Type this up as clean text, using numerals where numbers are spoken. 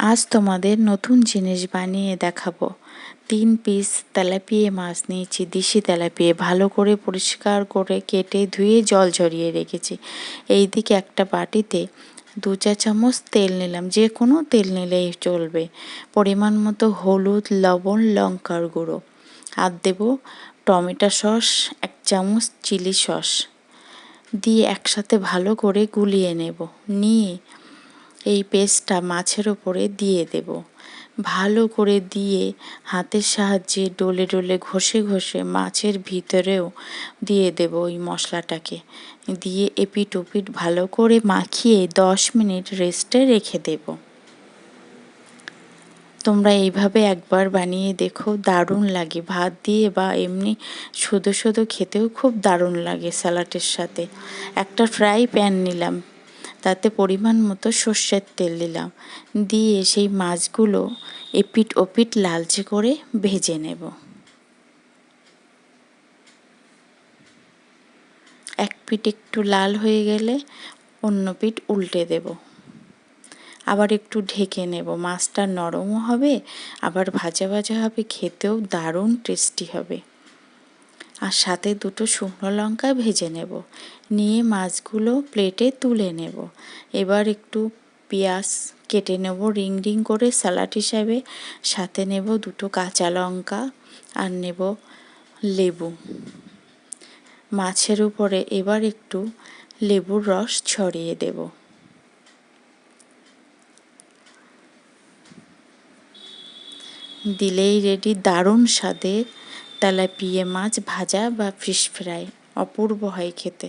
আজ তোমাদের নতুন জিনিস বানিয়ে দেখাবো। 3 পিস তেলাপিয়া মাছ নিয়েছি, দেশি তেলাপিয়া, ভালো করে পরিষ্কার করে কেটে ধুয়ে জল ঝরিয়ে রেখেছি। এইদিকে একটা বাটিতে 2 চা চামচ তেল নিলাম, যে কোনো তেল নিলেই চলবে। পরিমাণ মতো হলুদ, লবণ, লঙ্কার গুঁড়ো, আর দেব টমেটো সস, 1 চামচ চিলি সস দিয়ে একসাথে ভালো করে গুলিয়ে নেব। নিয়ে এই পেস্টটা মাছের ওপরে দিয়ে দেব। ভালো করে দিয়ে হাতের সাহায্যে ডলে ডলে ঘষে ঘষে মাছের ভিতরেও দিয়ে দেব ওই মশলাটাকে। দিয়ে এপিট ওপিট ভালো করে মাখিয়ে 10 মিনিট রেস্টে রেখে দেব। তোমরা এইভাবে একবার বানিয়ে দেখো, দারুণ লাগে। ভাত দিয়ে বা এমনি শুধু শুধু খেতেও খুব দারুণ লাগে স্যালাডের সাথে। একটা ফ্রাই প্যান নিলাম, তাতে পরিমাণ মতো সর্ষের তেল দিলাম, দিয়ে সেই মাছগুলো এপিট ওপিট লালচে করে ভেজে নেব। এক পিঠ একটু লাল হয়ে গেলে অন্য পিঠ উল্টে দেব, আবার একটু ঢেকে নেব। মাছটা নরমও হবে, আবার ভাজা ভাজা হবে, খেতেও দারুণ টেস্টি হবে। আর সাথে 2টো শুকনো লঙ্কা ভেজে নেব। নিয়ে মাছগুলো প্লেটে তুলে নেব। এবার একটু পেঁয়াজ কেটে নেব রিং রিং করে স্যালাড হিসাবে, সাথে নেব 2টো কাঁচা লঙ্কা আর নেব লেবু। মাছের উপরে এবার একটু লেবুর রস ছড়িয়ে দেব। দিলেই রেডি দারুণ স্বাদের তেলাপিয়া মাছ ভাজা বা ফিশ ফ্রাই। অপূর্ব হয় খেতে।